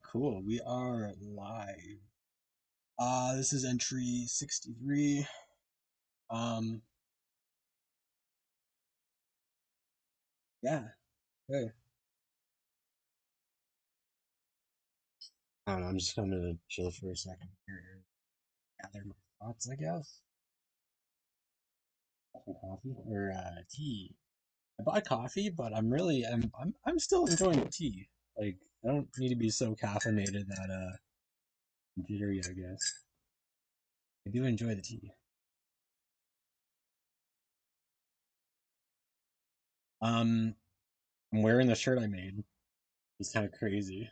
Cool. We are live. This is entry 63. Um, yeah. Hey. I don't know, I'm just gonna chill for a second here, gather my thoughts, I guess. Some coffee or tea. I bought coffee, but I'm still enjoying the tea. Like, I don't need to be so caffeinated that jittery, I guess. I do enjoy the tea. Um, I'm wearing the shirt I made. It's kind of crazy.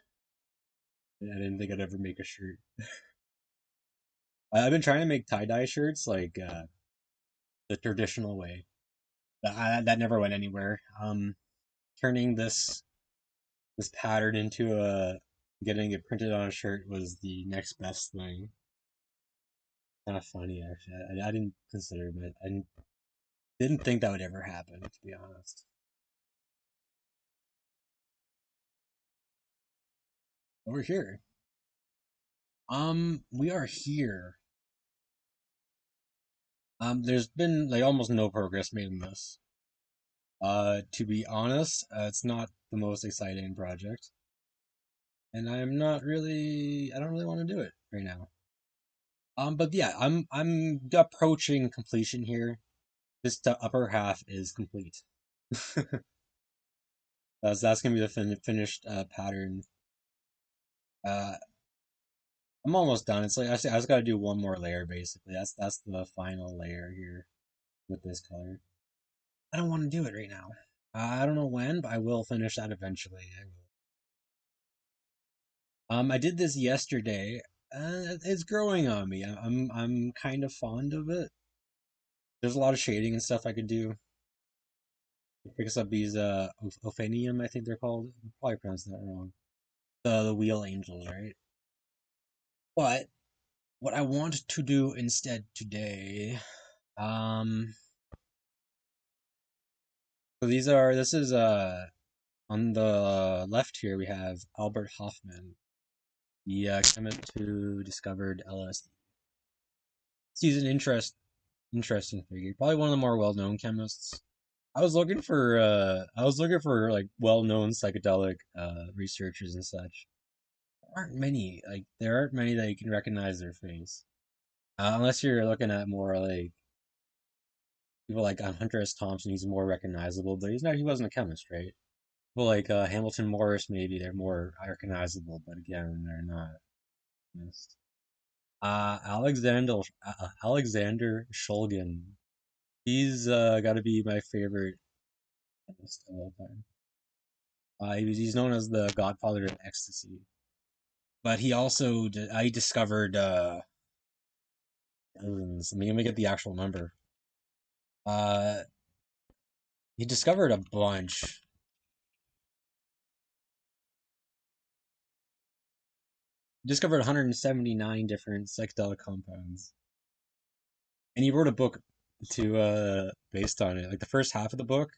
I didn't think I'd ever make a shirt. I've been trying to make tie-dye shirts like the traditional way. That never went anywhere. Turning this pattern into a getting it printed on a shirt was the next best thing. Kind of funny actually. I didn't consider it. I didn't think that would ever happen, to be honest. Over here. We are here. There's been like almost no progress made in this. To be honest, it's not the most exciting project, and I don't really want to do it right now. But yeah, I'm approaching completion here. This upper half is complete. That's gonna be the finished pattern. Uh, I'm almost done. It's like I just gotta do one more layer basically. That's the final layer here with this color. I don't want to do it right now. I don't know when, but I will finish that eventually. I will. I did this yesterday. It's growing on me. I'm kind of fond of it. There's a lot of shading and stuff I could do. It picks up these Ophanium, I think they're called. I probably pronounced that wrong. The wheel angels, right? But what I want to do instead today, um, so this is on the left here we have Albert Hoffman, the chemist who discovered LSD. He's an interesting figure, probably one of the more well-known chemists. I was looking for like well-known psychedelic researchers and such. There aren't many that you can recognize their face. Unless you're looking at more like people like Hunter S. Thompson, he's more recognizable, but he wasn't a chemist, right? Well, like Hamilton Morris, maybe they're more recognizable, but again, they're not chemists. Alexander Shulgin. He's got to be my favorite chemist of all time. He's known as the Godfather of Ecstasy, but he discovered let me get the actual number. Uh, he discovered a bunch. He discovered 179 different psychedelic compounds, and he wrote a book to based on it. Like the first half of the book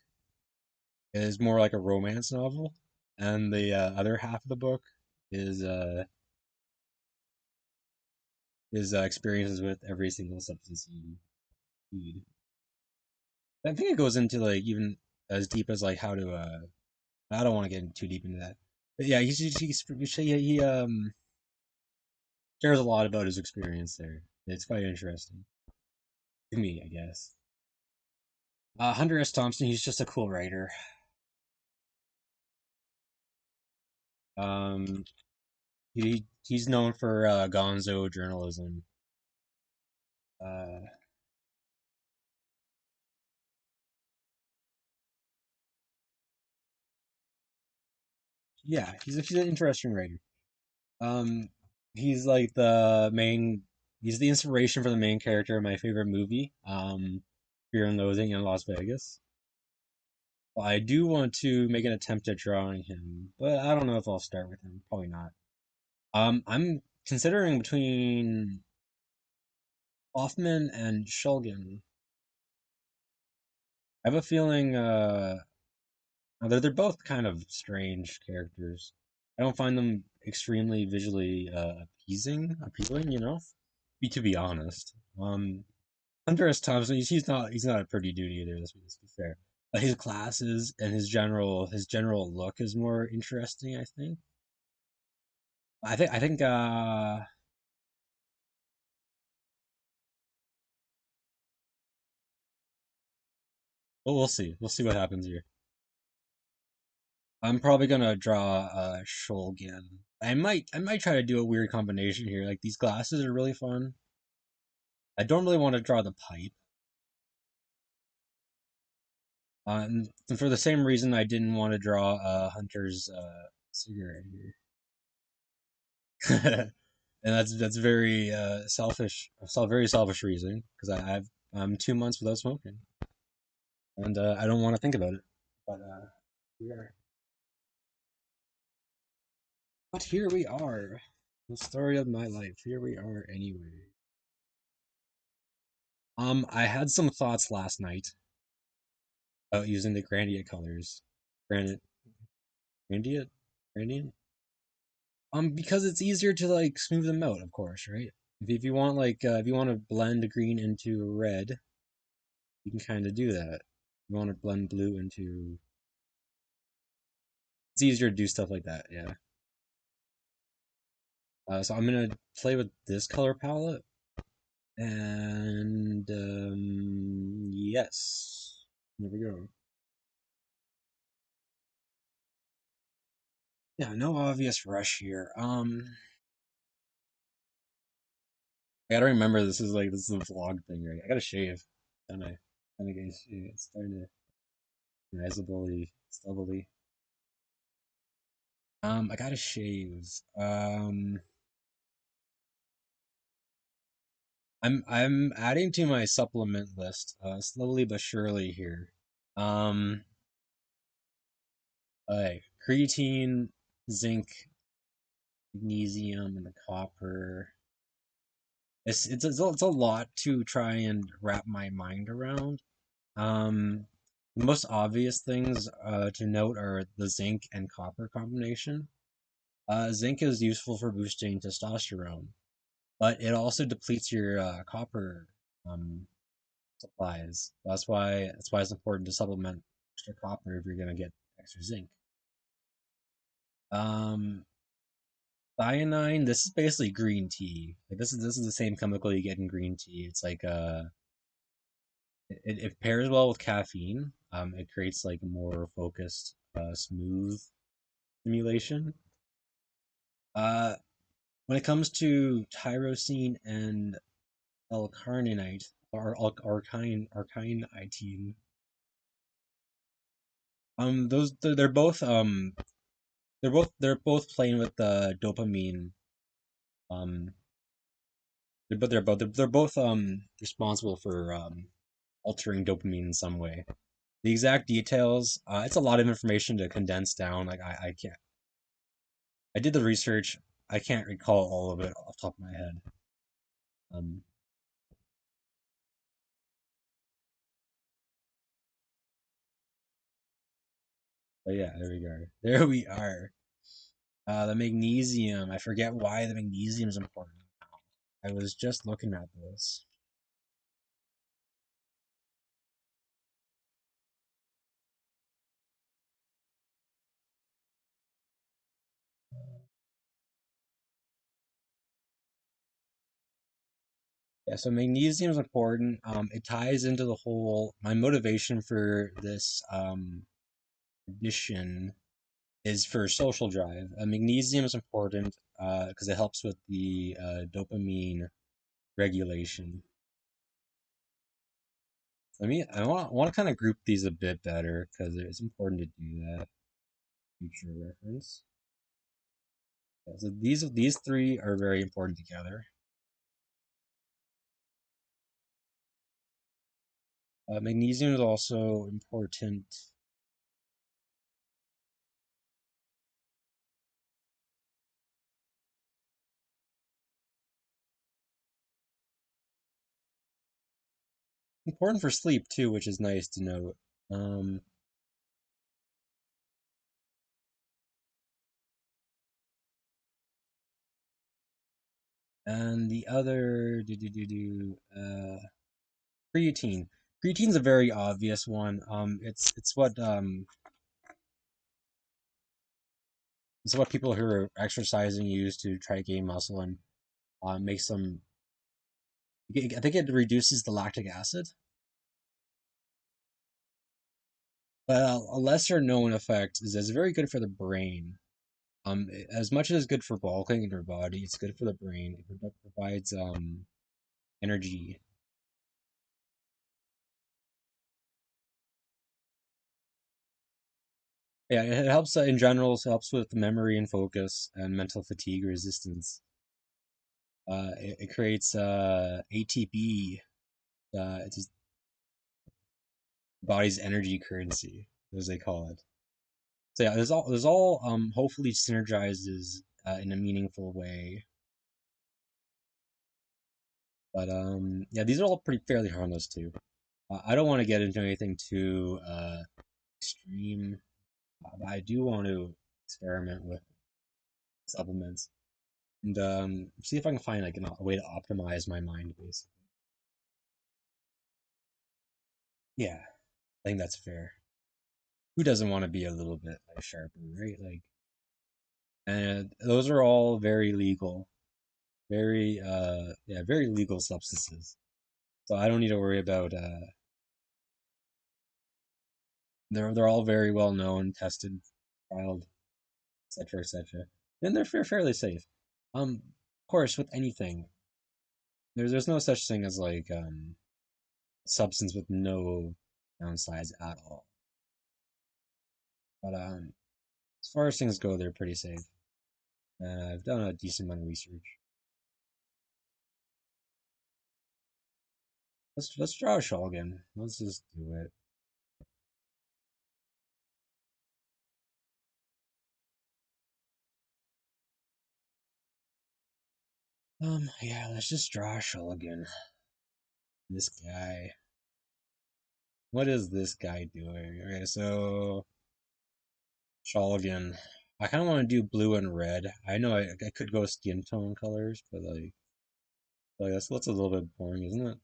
is more like a romance novel, and the other half of the book is uh experiences with every single substance you need. I think it goes into like even as deep as like how to I don't want to get too deep into that. But yeah, he shares a lot about his experience there. It's quite interesting to me, I guess. Hunter S. Thompson, he's just a cool writer. Um, he's known for gonzo journalism. Uh, yeah, he's an interesting writer. Um, he's like he's the inspiration for the main character of my favorite movie, Fear and Loathing in Las Vegas. Well, I do want to make an attempt at drawing him, but I don't know if I'll start with him. Probably not. I'm considering between Hoffman and Shulgin. I have a feeling they're both kind of strange characters. I don't find them extremely visually appealing, to be honest. Hunter S. Thompson, he's not a pretty dude either. Let's be fair. But his glasses and his general look is more interesting. I think. I think. Well, we'll see. We'll see what happens here. I'm probably gonna draw Shulgin. I might try to do a weird combination here. Like these glasses are really fun. I don't really want to draw the pipe. And for the same reason, I didn't want to draw Hunter's cigarette here. And that's very selfish. Very selfish reason because I'm 2 months without smoking, and I don't want to think about it. But we are. But here we are. The story of my life. Here we are anyway. I had some thoughts last night about using the gradient colors. Granite, gradient, gradient. Because it's easier to like smooth them out, of course, right? If you want if you want to blend green into red, you can kind of do that. You want to blend blue into. It's easier to do stuff like that, yeah. So I'm gonna play with this color palette, and yes, there we go. Yeah, no obvious rush here. I gotta remember this is a vlog thing, right? I gotta shave, don't I? I get it's starting to visibly, stubbly. I gotta shave. I'm adding to my supplement list, slowly but surely here. Um, creatine, zinc, magnesium, and the copper. It's a lot to try and wrap my mind around. Um, the most obvious things to note are the zinc and copper combination. Zinc is useful for boosting testosterone, but it also depletes your copper um, supplies. That's why it's important to supplement extra copper if you're gonna get extra zinc. Um, Cyanine, this is basically green tea. Like this is the same chemical you get in green tea. It's like it pairs well with caffeine. It creates like a more focused, smooth stimulation. Uh, when it comes to tyrosine and L-carnitine or arginine, those they're both playing with the dopamine. Um, they're both responsible for altering dopamine in some way. The exact details, it's a lot of information to condense down. Like I can't. I did the research. I can't recall all of it off the top of my head. Um, but yeah, there we go. There we are. The magnesium. I forget why the magnesium is important. I was just looking at this. Yeah, so magnesium is important. It ties into the whole. My motivation for this addition is for social drive. Magnesium is important because it helps with the dopamine regulation. I want to kind of group these a bit better because it's important to do that. Future reference. Yeah, so these three are very important together. Magnesium is also important for sleep too, which is nice to note. Um, And the other creatine. Creatine's a very obvious one. It's what people who are exercising use to try to gain muscle and makes them. I think it reduces the lactic acid. But a lesser known effect is it's very good for the brain. As much as it's good for bulking in your body, it's good for the brain. It provides energy. Yeah, it helps in general. It helps with memory and focus and mental fatigue resistance. It creates ATP. It's just the body's energy currency, as they call it. So yeah, there's all hopefully synergizes in a meaningful way. But yeah, these are all pretty fairly harmless too. I don't want to get into anything too extreme. But I do want to experiment with supplements and see if I can find like a way to optimize my mind, basically. Yeah, I think that's fair. Who doesn't want to be a little bit like sharper, right? Like, and those are all very legal, very yeah, very legal substances. So I don't need to worry about they're all very well known, tested, trialed, etc., etc. And they're fairly safe. Of course, with anything, there's no such thing as like substance with no downsides at all. But as far as things go, they're pretty safe. I've done a decent amount of research. Let's draw a Shulgin. Let's just do it. Yeah, let's just draw a Shulgin. This guy. What is this guy doing? Okay, so Shulgin. I kind of want to do blue and red. I know I could go skin tone colors, but like that's a little bit boring, isn't it?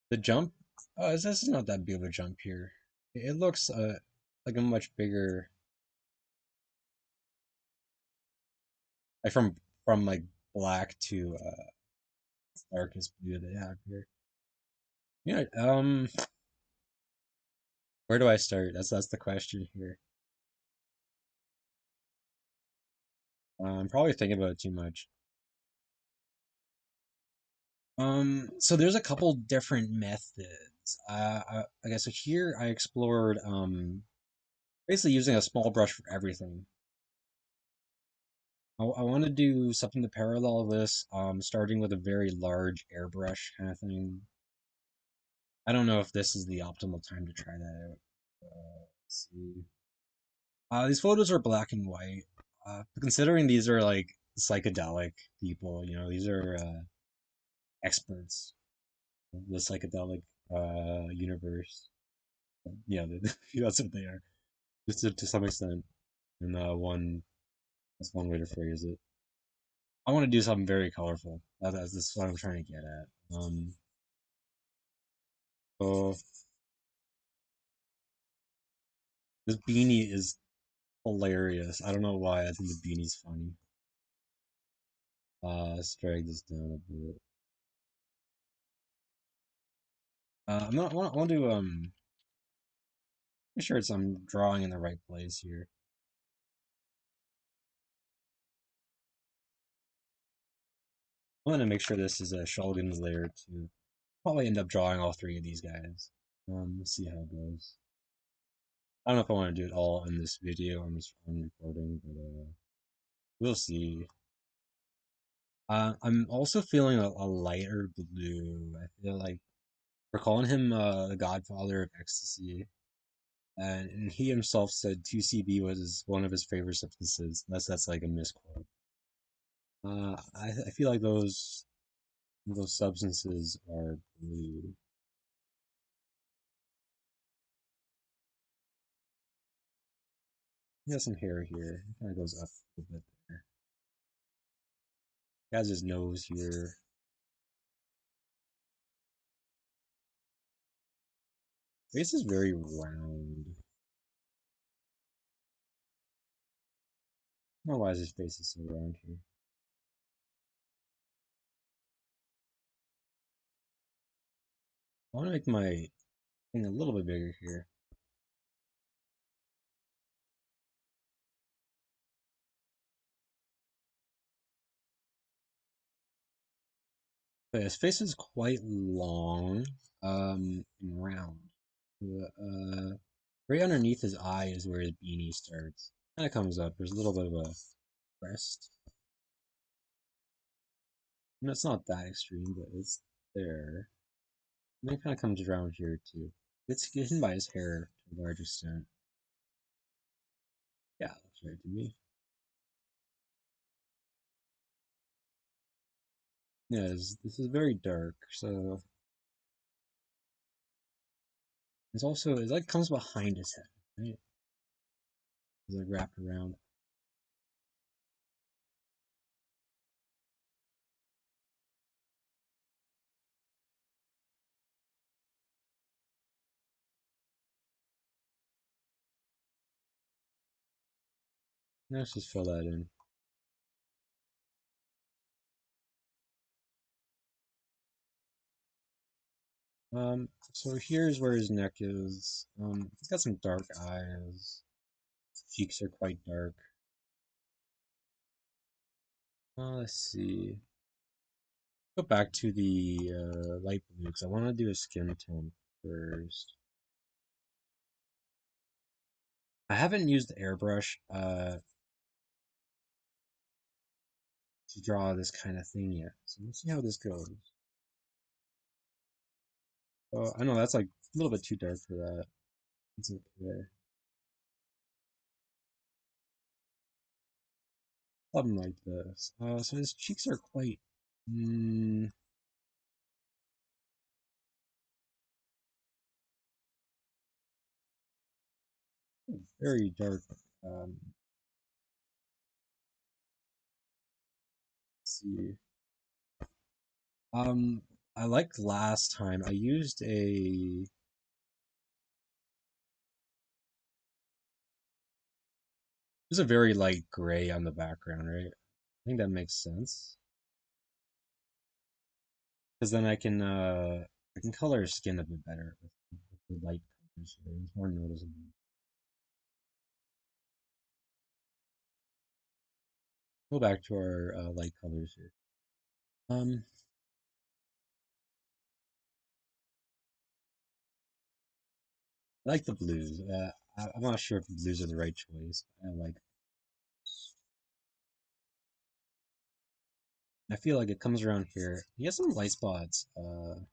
The jump. Oh, this is not that big of a jump here. It looks like a much bigger, like from like black to darkest blue they have here. Yeah. Where do I start? That's the question here. I'm probably thinking about it too much. So there's a couple different methods. Okay, so here I explored basically using a small brush for everything. I want to do something to parallel this, starting with a very large airbrush kind of thing. I don't know if this is the optimal time to try that out. Let's see. These photos are black and white. Considering these are like psychedelic people, these are experts of the psychedelic universe. Yeah, that's what they are. Just to some extent. And that's one way to phrase it. I want to do something very colorful. That's what I'm trying to get at. So this beanie is hilarious. I don't know why. I think the beanie's funny. Let's drag this down a bit. I want to make sure I'm drawing in the right place here. I want to make sure this is a Shulgin's layer too. Probably end up drawing all three of these guys. Let's see how it goes. I don't know if I want to do it all in this video on recording, but we'll see. I'm also feeling a lighter blue. I feel like we're calling him the Godfather of Ecstasy, and he himself said 2CB was one of his favorite substances. That's like a misquote. I feel like those substances are blue. He has some hair here. It kind of goes up a little bit there. He has his nose here. Face is very round. I don't know why his face is so round here. I want to make my thing a little bit bigger here. But his face is quite long, and round. Right underneath his eye is where his beanie starts. Kind of comes up. There's a little bit of a crest. And it's not that extreme, but it's there. And then it kind of comes around here too. It's hidden by his hair to a large extent. Yeah, that's right to me. Yeah, this is very dark, so it's like comes behind his head, right? It's like wrapped around. Let's just fill that in. So here's where his neck is. He's got some dark eyes. His cheeks are quite dark. Let's see. Go back to the light blue because I want to do a skin tone first. I haven't used the airbrush to draw this kind of thing yet, so let's see how this goes. Oh, I know that's like a little bit too dark for that. It's okay. Something like this. So his cheeks are quite mm, very dark. Let's see. I liked last time I used a. There's a very light gray on the background, right? I think that makes sense because then I can color his skin a bit better with the light colors here. It's more noticeable. Go back to our light colors here. Um, I like the blues. I'm not sure if the blues are the right choice. I like. I feel like it comes around here. He has some light spots. Some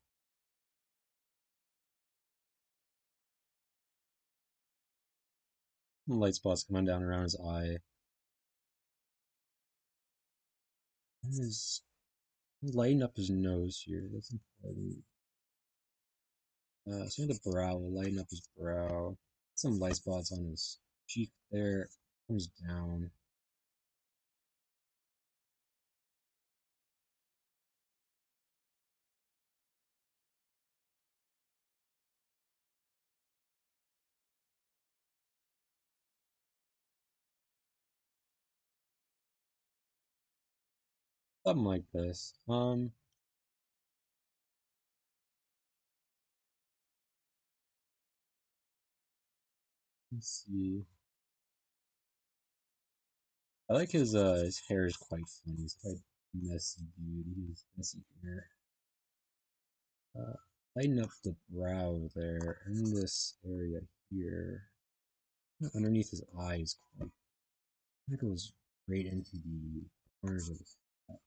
light spots coming down around his eye. And his lighten up his nose here. That's important. So the brow, we'll lighten up his brow. Some light spots on his cheek there. Comes down. Something like this. Let's see. I like his hair is quite funny. He's quite messy dude. He has messy hair. Uh, lighten up the brow there in this area here. Underneath his eyes, quite. It goes right into the corners of his head.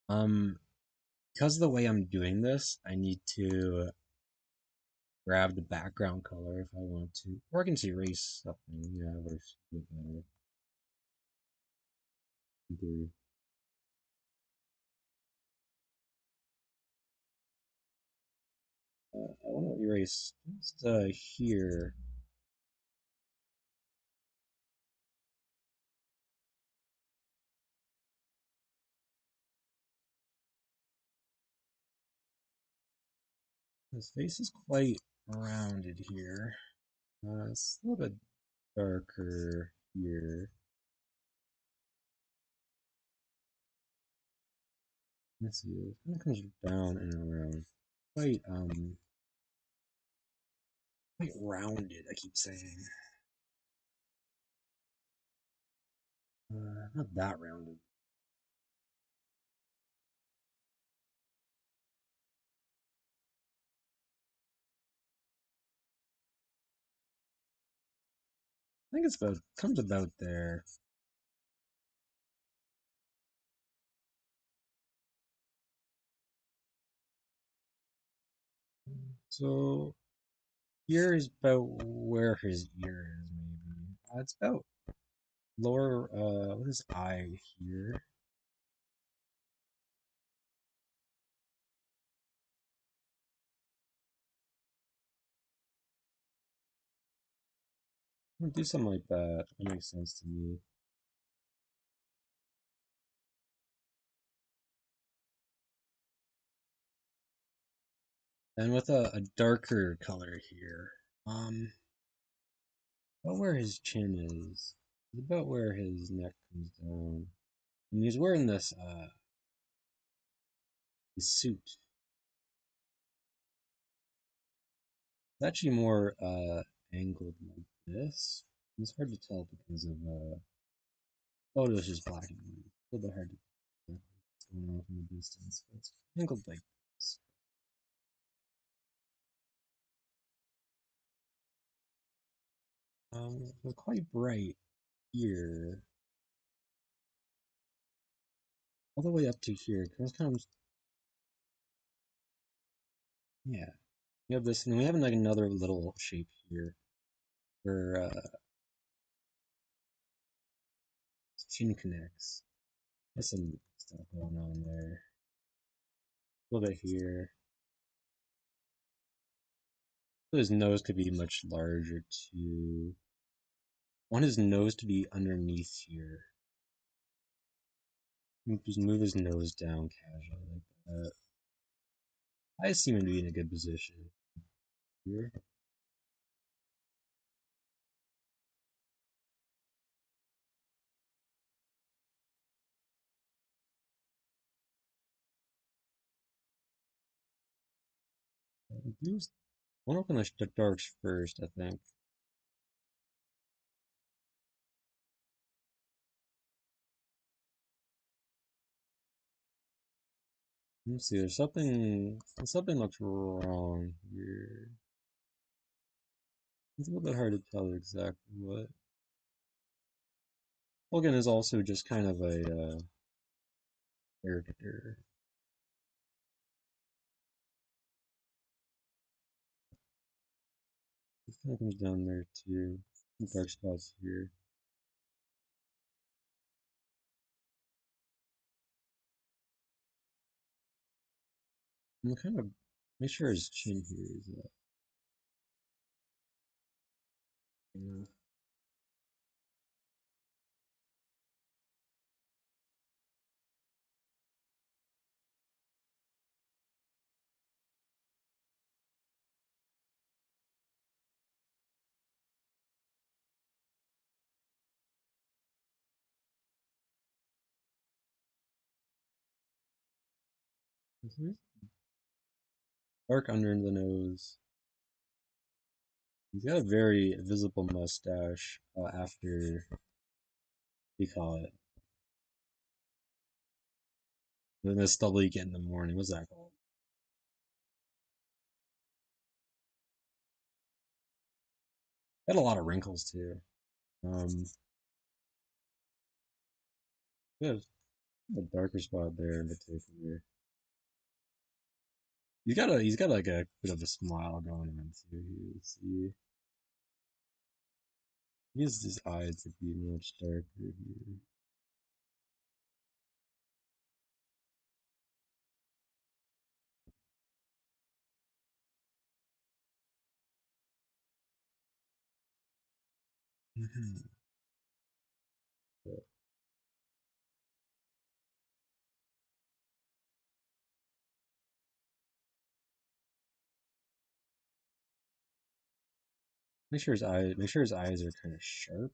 Um, because of the way I'm doing this, I need to grab the background color if I want to. Or I can just erase something. Yeah, it works a bit better in theory. want to erase just here. His face is quite rounded here. It's a little bit darker here. Let's see. It kind of comes down and around. Quite quite rounded. I keep saying. Not that rounded. I think it's about comes about there. So here is about where his ear is, maybe. It's about lower. What is eye here? I'm gonna do something like that. That makes sense to me. And with a darker color here. About where his chin is. It's about where his neck comes down. And he's wearing this his suit. It's actually more angled like this. It's hard to tell because of photos just black and white. It's a little bit hard to tell what's going on from the distance. But it's angled like this. It's quite bright here, all the way up to here. It's kind of yeah. We have this, and we have like another little shape here where chin connects. There's some stuff going on there. A little bit here. His nose could be much larger too. I want his nose to be underneath here. Just move his nose down casually like that. I seem to be in a good position here. I want to open the darks first, I think. Let's see, something looks wrong here. It's a little bit hard to tell exactly what. Shulgin is also just kind of a character. It kind of comes down there too. Dark spots here. I'm kind of make sure his chin here is enough. Dark under the nose. He's got a very visible mustache after we call it. Then the stubble you get in the morning. What's that called? Got a lot of wrinkles too. Um, yeah, a darker spot there in particular. He's got like a bit of a smile going on too. You see, he has his eyes to be much darker here. Mhm. Make sure his eyes are kind of sharp.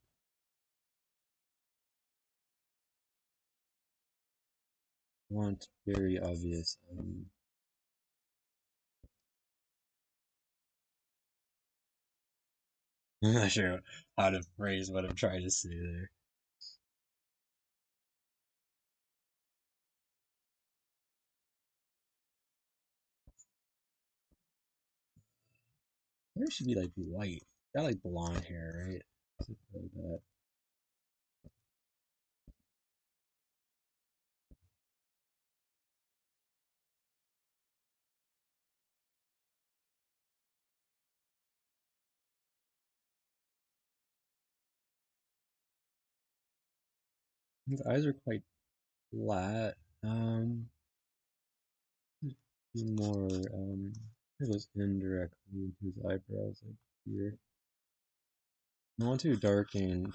Want very obvious. I'm not sure how to phrase what I'm trying to say there. Hair should be like white. Got like blonde hair, right? Something like that. His eyes are quite flat. Um, more it goes indirectly into his eyebrows, like here. I want to darken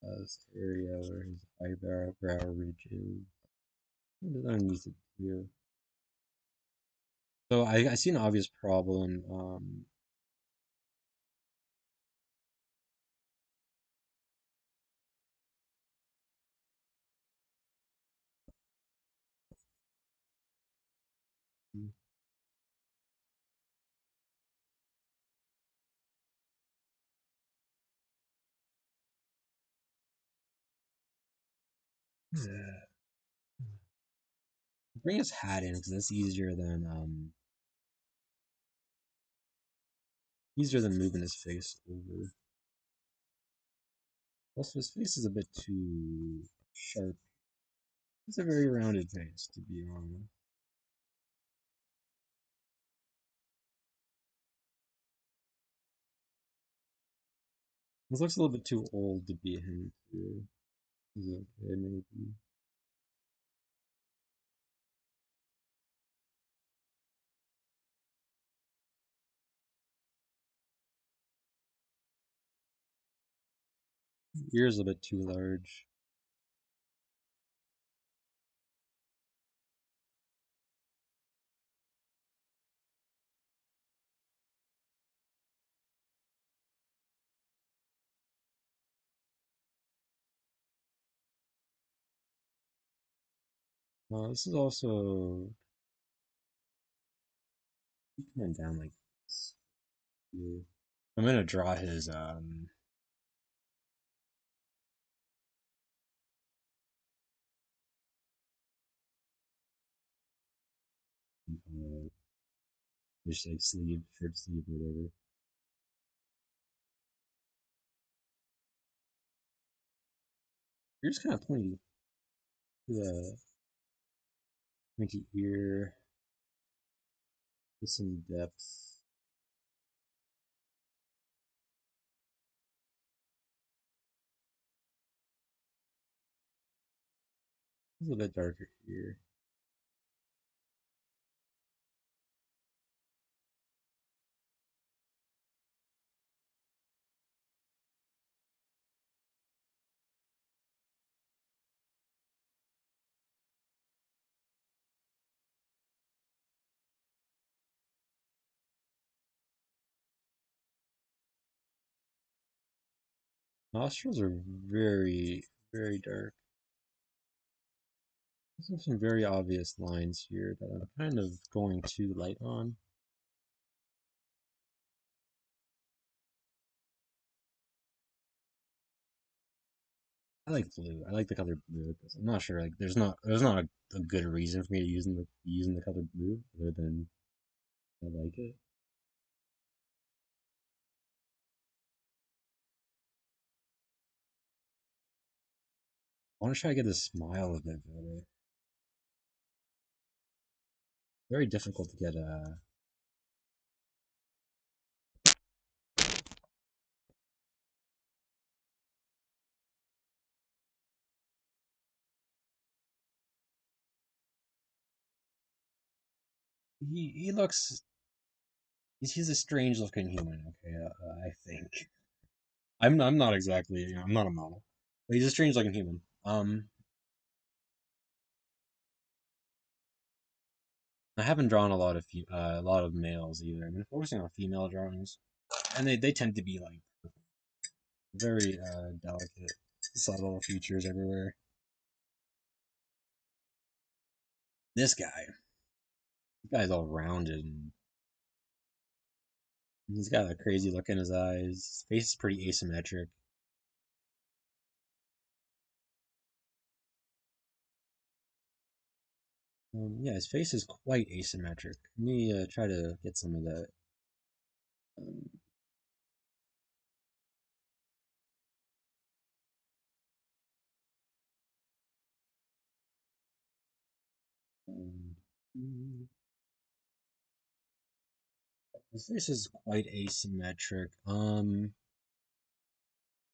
this area where his eyebrow ridge is. What does that need to do? So I see an obvious problem. Bring his hat in because that's easier than moving his face over. Also, his face is a bit too sharp. It's a very rounded face, to be honest. This looks a little bit too old to be him, too. He's okay, maybe. Ears a bit too large. This is also coming down like this. Yeah. I'm gonna draw his uh, just like sleeve, shirt sleeve, or whatever. You're just kind of pointy to the pointy ear with some depth. A little bit darker here. Nostrils are very dark. There's some very obvious lines here that I'm kind of going too light on. I like blue. I like the color blue. I'm not sure. Like, there's not a good reason for me to using the color blue other than I like it. I want to try to get his smile a bit better. Very difficult to get. He looks. He's a strange looking human. Okay, I think. I'm not exactly, I'm not a model, but he's a strange looking human. I haven't drawn a lot of males either. I've been focusing on female drawings, and they tend to be like very delicate, subtle features everywhere. This guy's all rounded, and he's got a crazy look in his eyes. His face is pretty asymmetric. Yeah, his face is quite asymmetric. Let me try to get some of that. Um, um, mm, his face is quite asymmetric.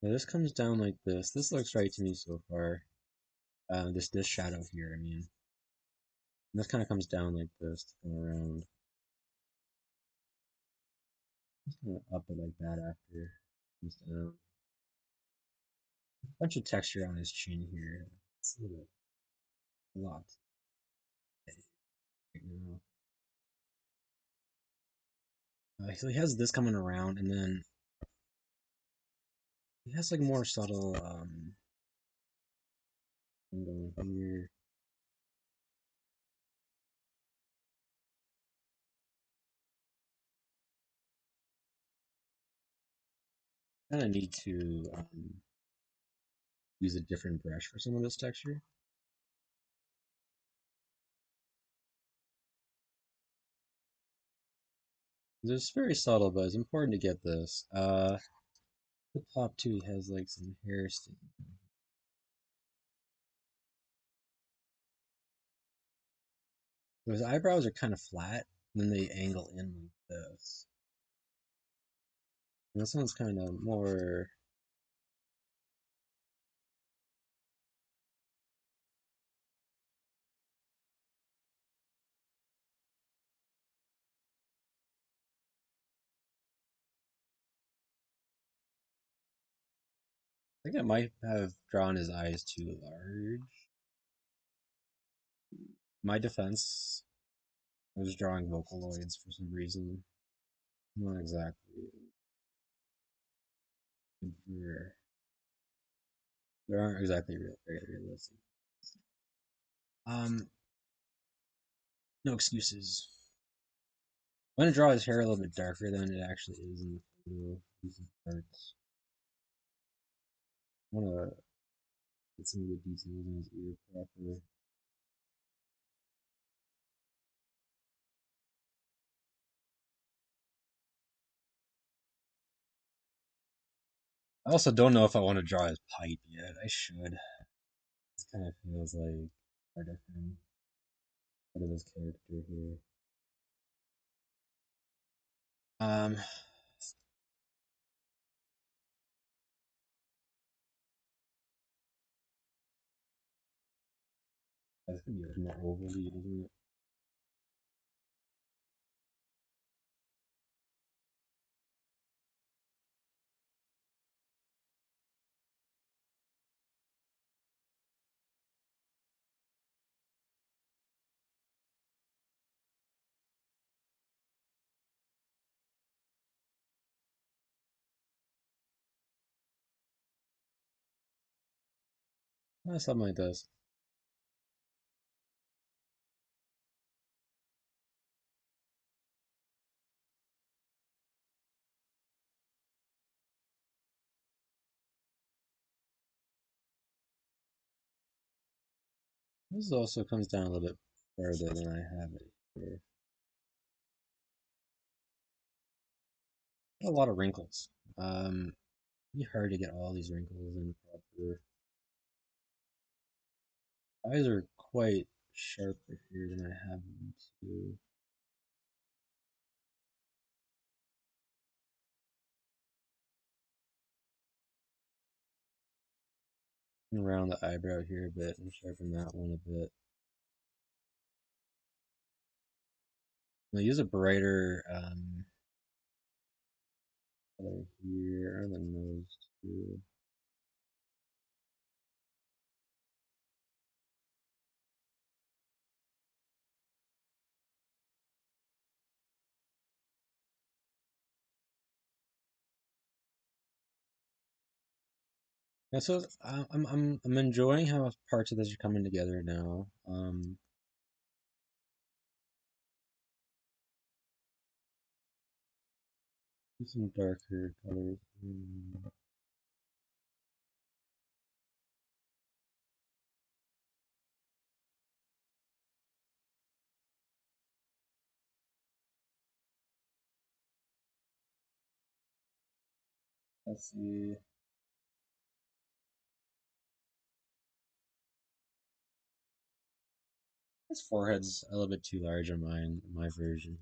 Yeah, this comes down like this. This looks right to me so far. This shadow here, I mean. And this kind of comes down like this, to come around. Just kind of up it like that after it comes down. A bunch of texture on his chin here. It's a little bit, a lot right now. So he has this coming around, and then he has like more subtle thing going here. Kind of need to use a different brush for some of this texture. It's very subtle, but it's important to get this. The top too has like some hair sticking. So his eyebrows are kind of flat, and then they angle in like this. And this one's kind of more. I think I might have drawn his eyes too large. My defense, I was drawing Vocaloids for some reason. Not exactly. For, they aren't exactly very realistic. Um, no excuses. I'm gonna draw his hair a little bit darker than it actually is in the photo. These parts. I wanna get some of the details in his ear properly. I also don't know if I want to draw his pipe yet. I should. This kind of feels like part of him, part of his character here. Um, that's gonna be more overly, isn't it? Something like this. This also comes down a little bit further than I have it here. Got a lot of wrinkles. It'd be hard to get all these wrinkles in proper. Eyes are quite sharper here than I have them too. Around the eyebrow here a bit and sharpen that one a bit. I'm gonna use a brighter color here on the nose. Yeah. Yeah, so I'm enjoying how parts of this are coming together now. Some darker colors. Let's see. His forehead's a little bit too large on my version.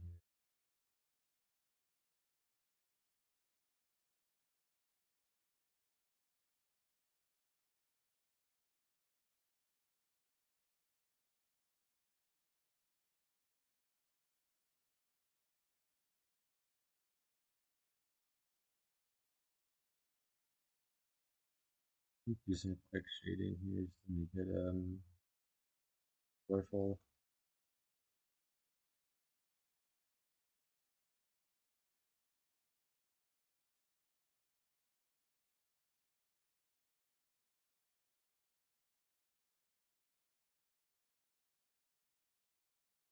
Do some quick shading here just to make it colorful.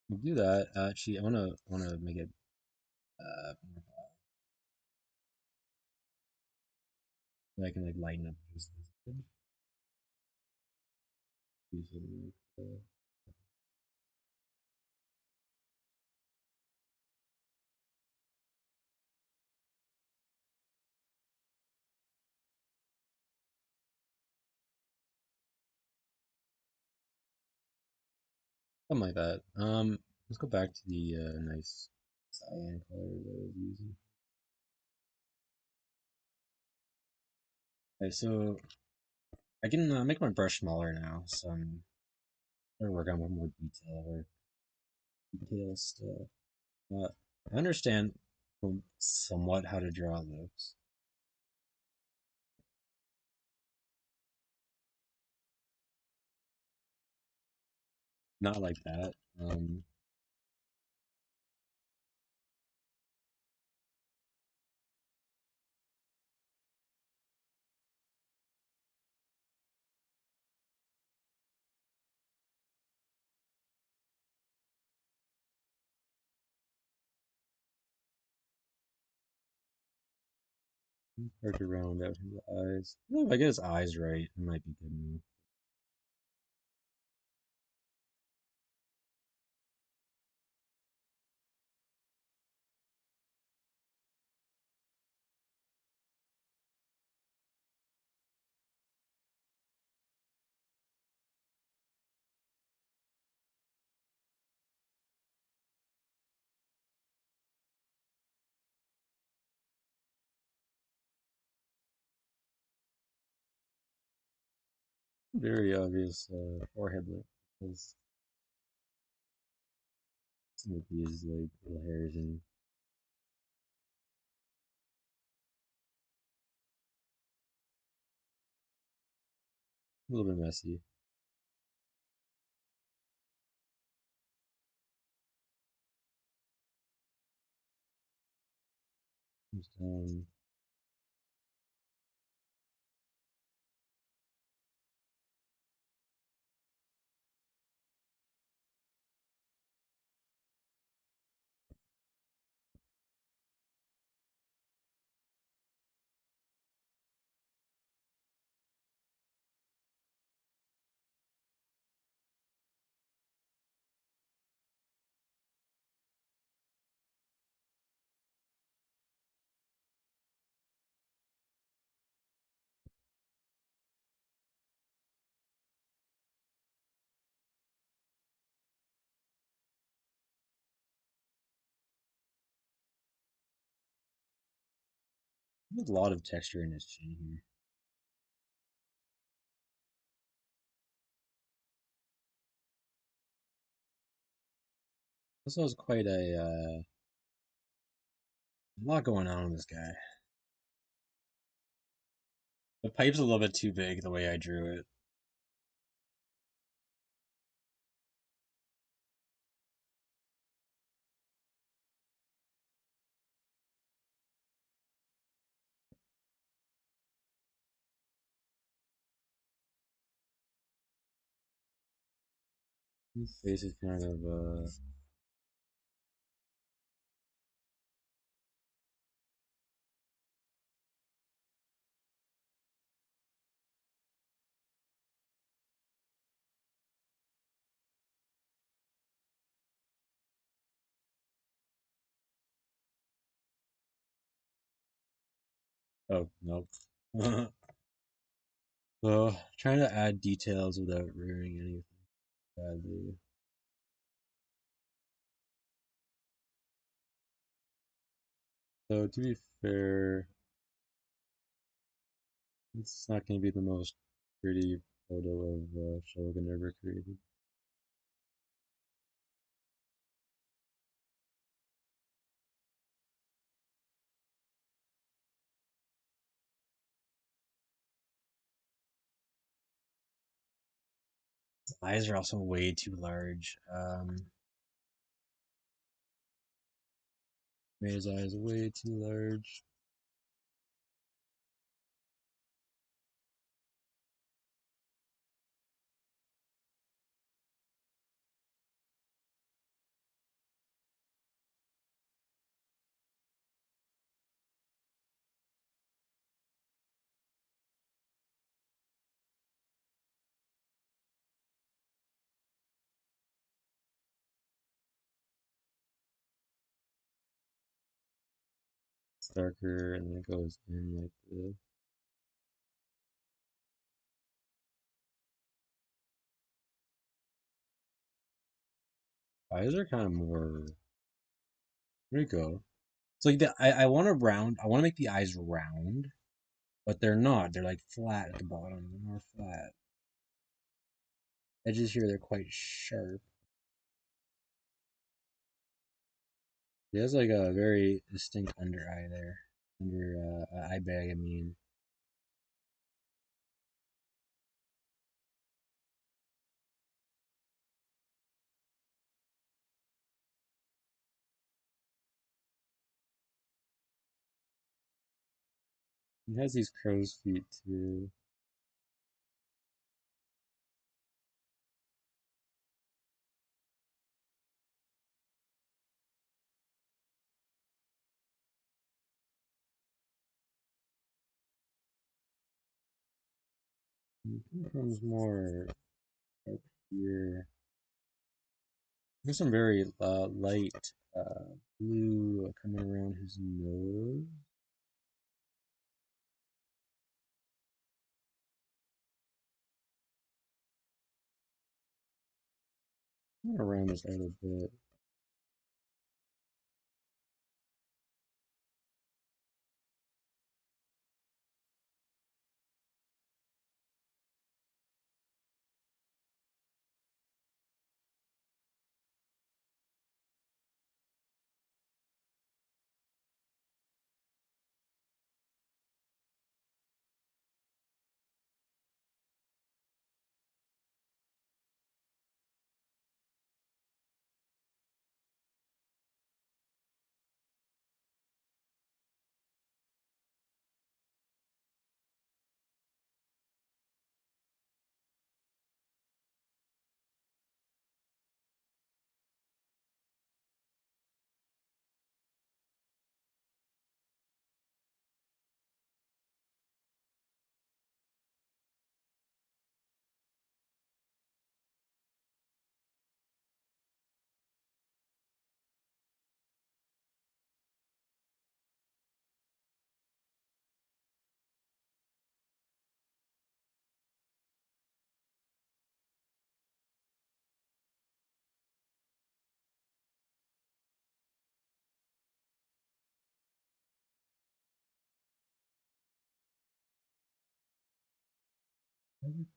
We'll do that. Actually, I wanna make it more so I can like lighten up just this. Do something like something like that. Let's go back to the nice cyan color that I was using. Okay, so I can make my brush smaller now, so I'm gonna work on one more detail stuff. Uh, I understand somewhat how to draw those. Not like that. Hard to round out his eyes. No, if I get his eyes right, it might be good enough. Very obvious forehead look. Because some of these like little hairs and a little bit messy. Just, there's a lot of texture in his chin here. This was quite a lot going on with this guy. The pipe's a little bit too big the way I drew it. His face is kind of oh nope. So trying to add details without ruining anything badly. So to be fair, it's not going to be the most pretty photo of Shulgin ever created. His eyes are also way too large. Made his eyes way too large. It's darker and then it goes in like this. Eyes are kind of more. There you go. It's like I want to round. I want to make the eyes round, but they're not. They're like flat at the bottom. They're more flat. Edges here, they're quite sharp. He has like a very distinct under eye there. Under eye bag, I mean. He has these crow's feet too. He becomes more up here. There's some very light blue coming around his nose. I'm gonna round this out a bit.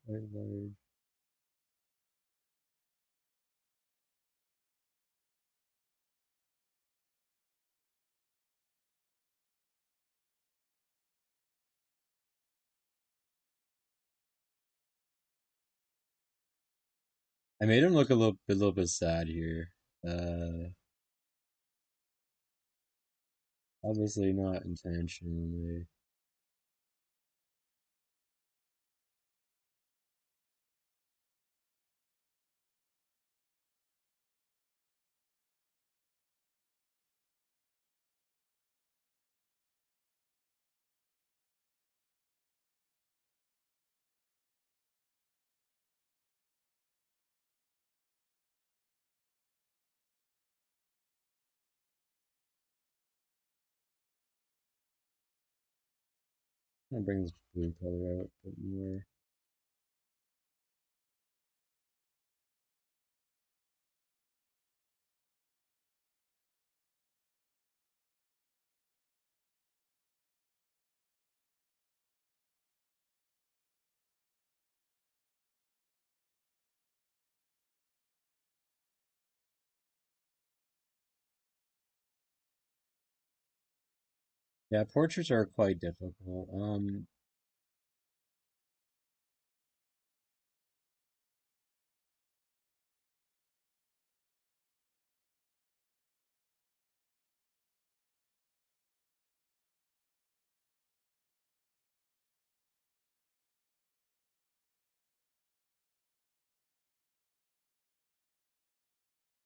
Quite large. I made him look a little bit sad here. Obviously not intentionally. I'm gonna bring this blue color out a bit more. Yeah, portraits are quite difficult.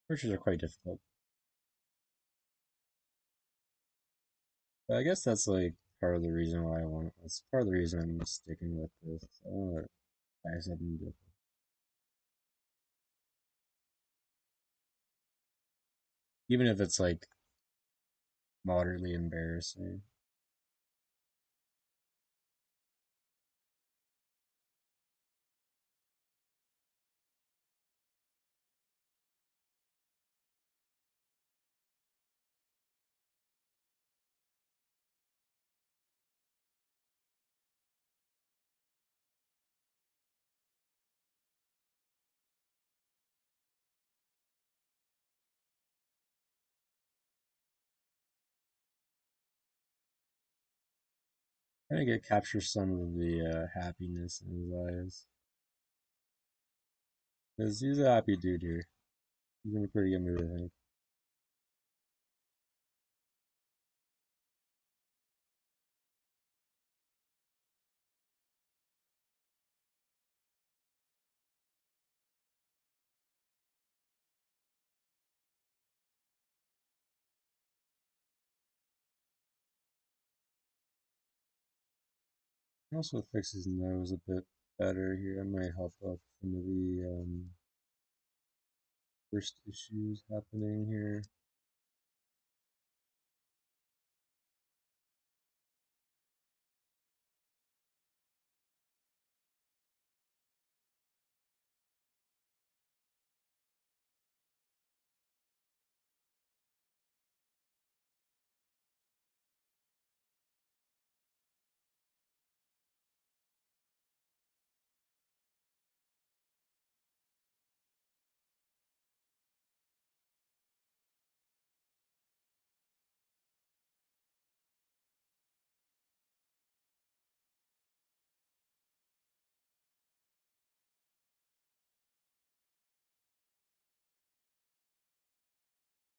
Portraits are quite difficult. But I guess that's like part of the reason why I want. That's part of the reason I'm sticking with this. I want to try something different, even if it's like moderately embarrassing. Trying to get capture some of the happiness in his eyes, because he's a happy dude here. He's in a pretty good mood, I think. Also fix his nose a bit better here. I might help out some of the first issues happening here.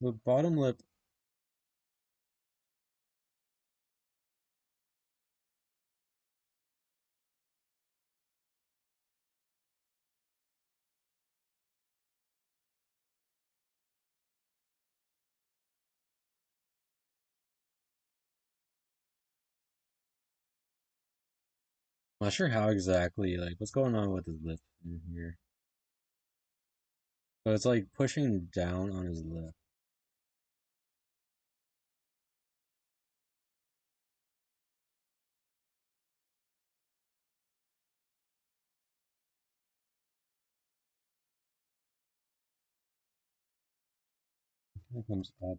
The bottom lip, I'm not sure how exactly, like, what's going on with his lip in here. But it's like pushing down on his lip. It comes up.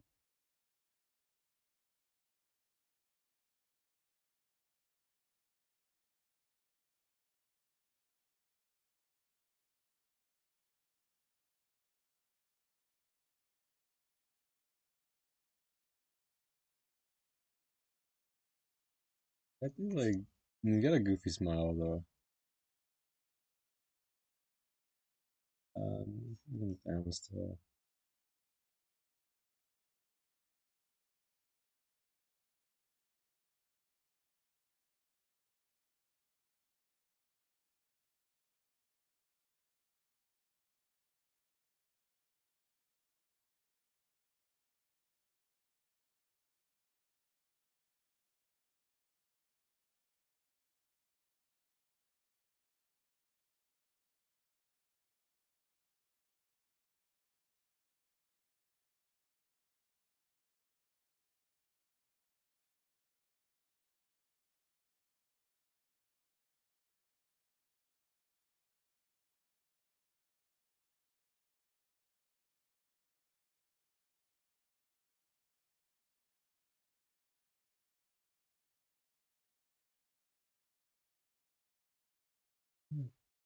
I think like you get a goofy smile though. it comes down still.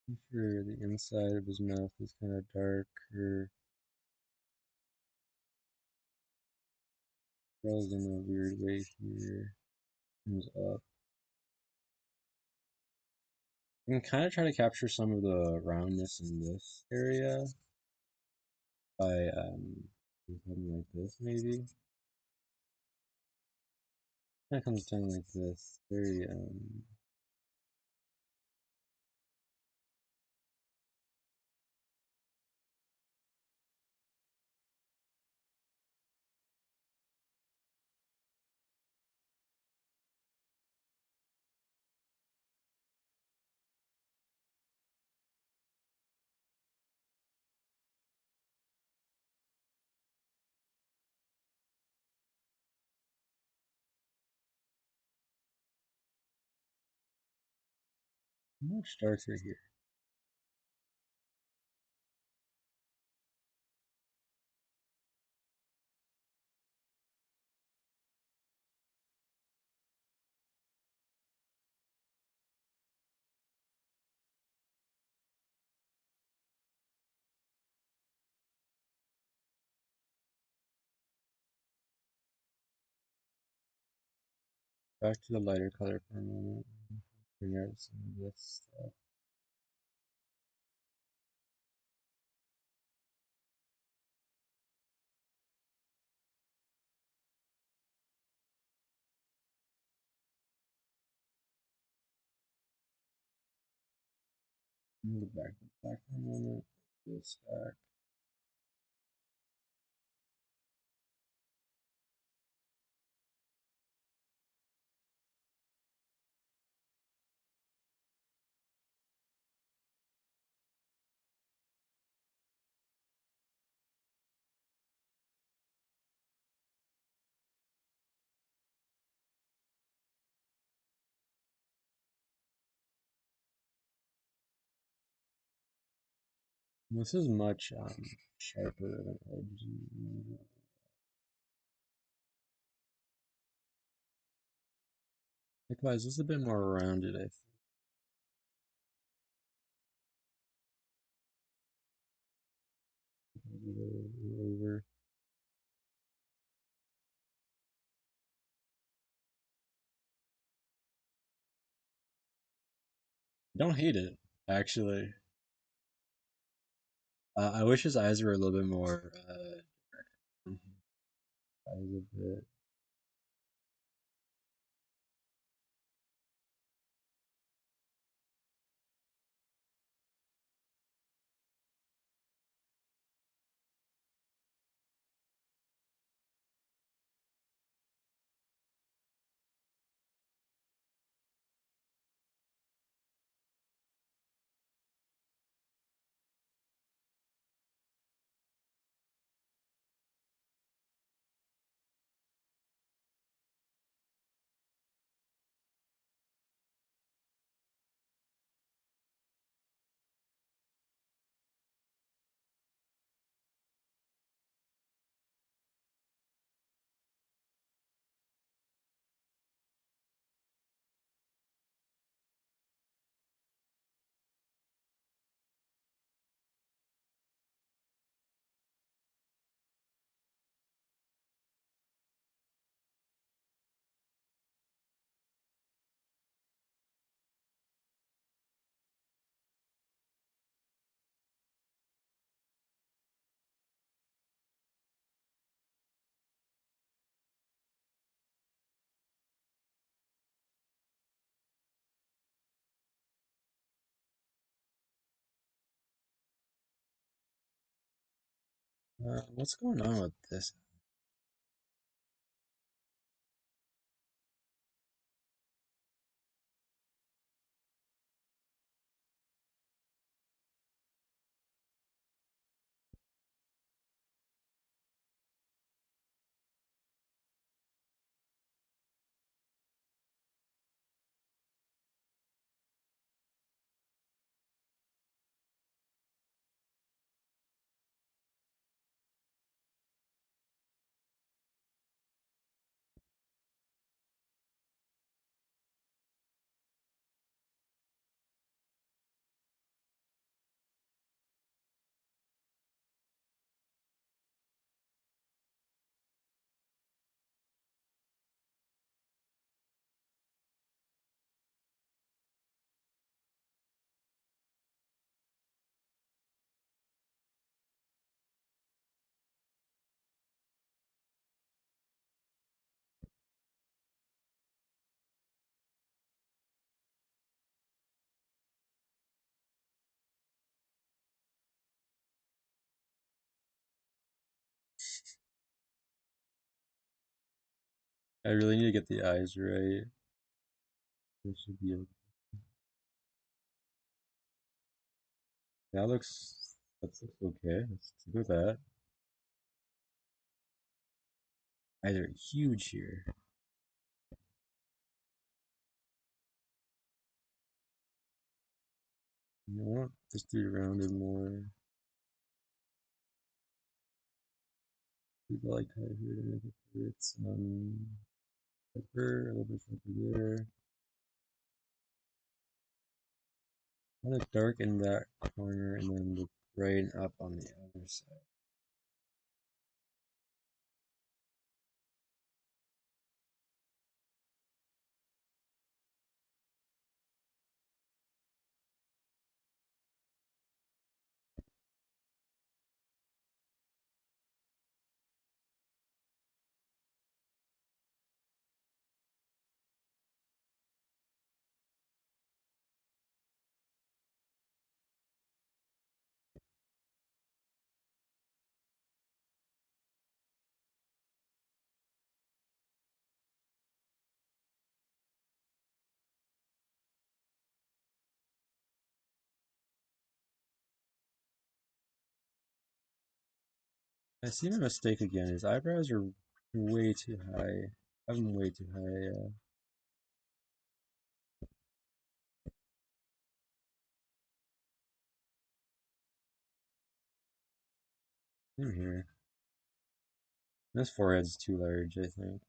I'm sure the inside of his mouth is kind of darker. Curls in a weird way here. Comes up. I can kind of try to capture some of the roundness in this area by doing something like this, maybe. Kind of comes down like this. Very much darker here. Back to the lighter color for a moment. Bring out some of this stuff. Go back for a moment. This back. This is much sharper of an edge. Likewise, this is a bit more rounded, I think. Over. I don't hate it, actually. I wish his eyes were a little bit more eyes a bit. What's going on with this? I really need to get the eyes right. This should be that looks okay. Let's do that. Eyes are huge here. You know what? Just do it rounded more. Do the light color here to make it fit. Pepper, a little bit pepper there. I want to darken that corner and then look right up on the other side. I see my mistake again. His eyebrows are way too high. I have them way too high. In here. This forehead's too large, I think.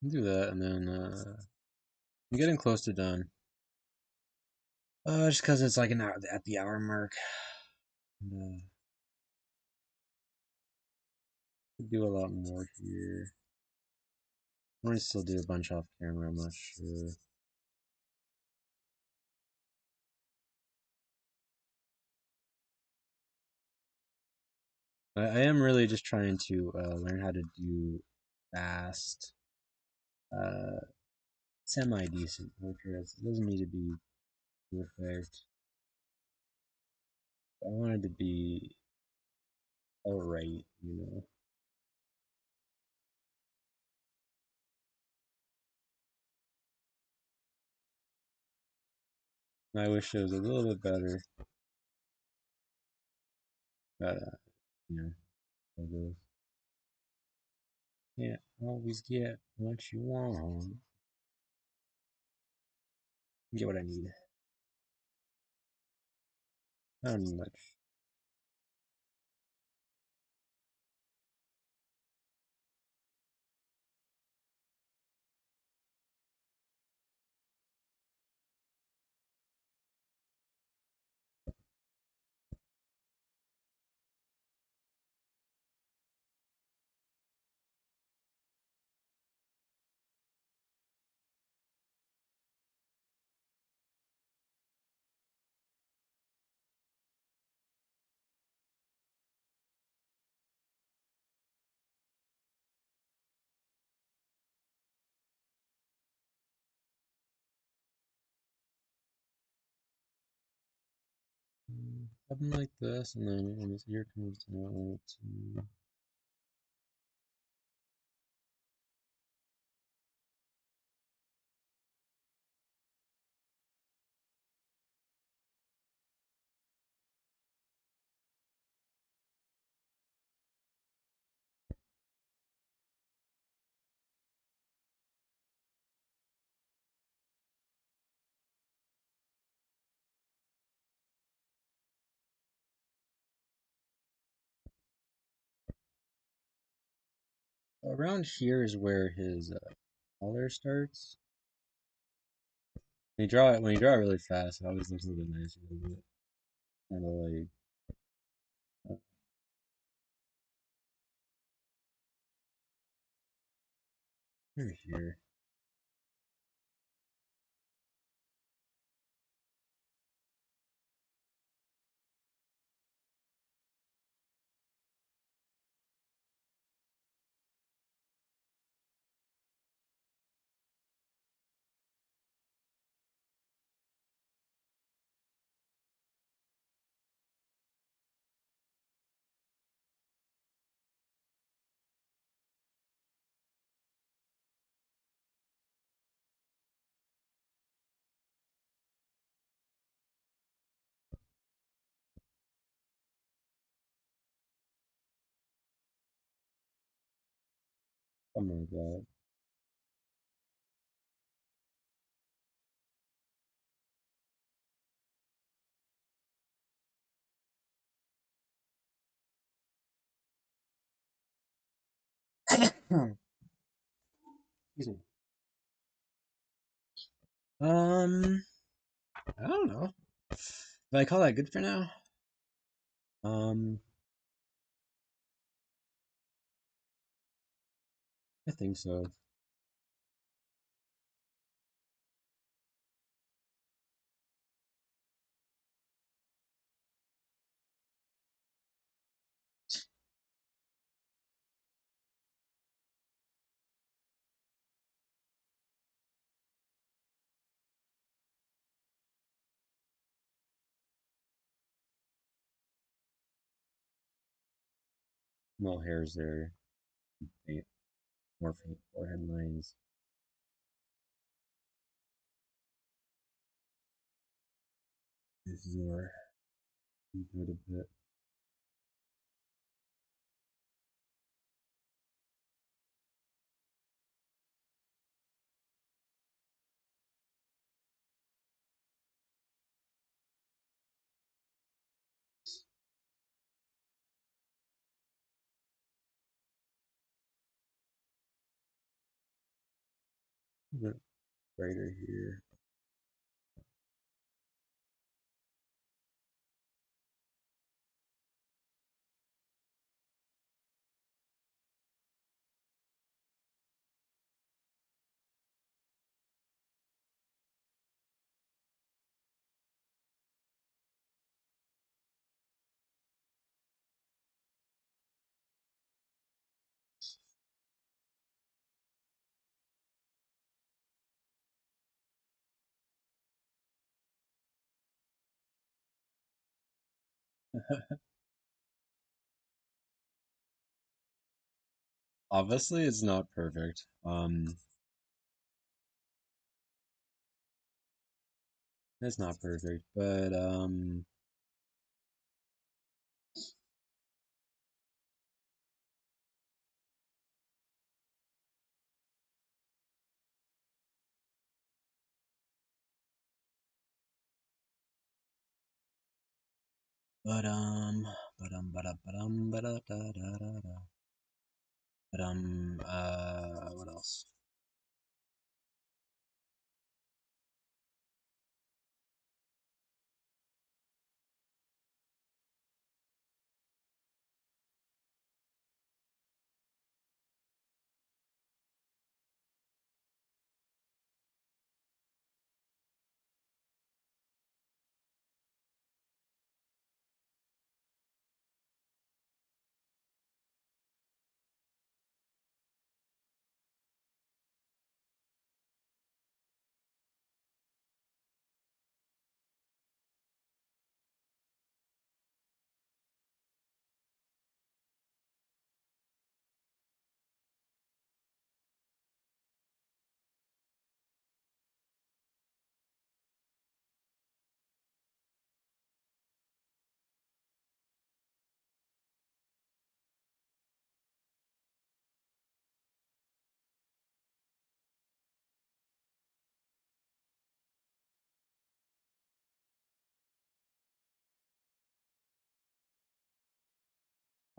Do that, and then I'm getting close to done. Just because it's like an hour at the hour mark. And, could do a lot more here. I might still do a bunch off camera. I'm not sure. I am really just trying to learn how to do fast, uh, semi decent portraits. It doesn't need to be perfect. I want it to be alright, you know. I wish it was a little bit better, but you know, it is. Can't always get what you want. Get what I need. Not much. Something like this, and then when this ear comes down to around here is where his collar starts. When you draw it really fast, it always looks a little bit nicer, doesn't it? Kind of like right here. Something like that. Excuse me. Um, I don't know. But I call that good for now. Um, I think so. No hairs there. Paint more for the forehead lines. This is more good a bit. A bit brighter here. Obviously, it's not perfect. It's not perfect, but But what else?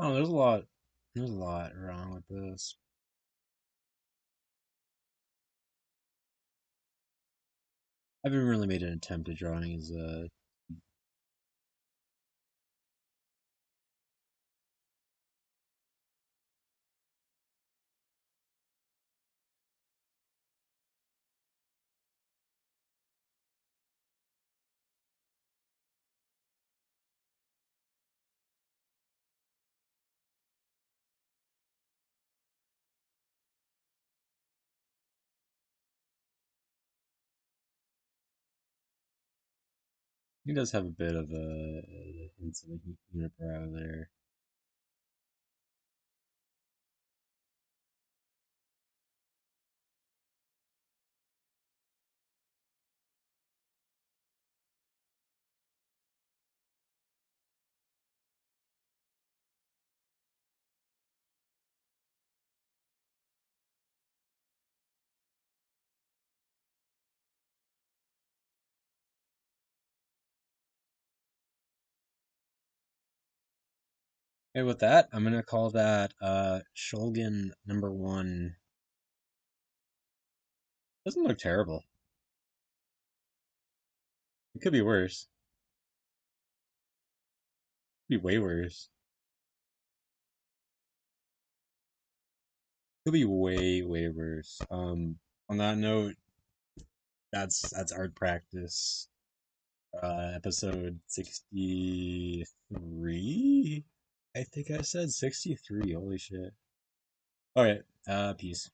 Oh, there's a lot. There's a lot wrong with this. I haven't really made an attempt at drawing as he does have a bit of a hints of a unibrow there. Okay, with that, I'm gonna call that Shulgin #1. Doesn't look terrible. It could be worse. Could be way worse. Could be way, way worse. On that note, that's art practice. Episode 63. I think I said 63. Holy shit. All right. Peace.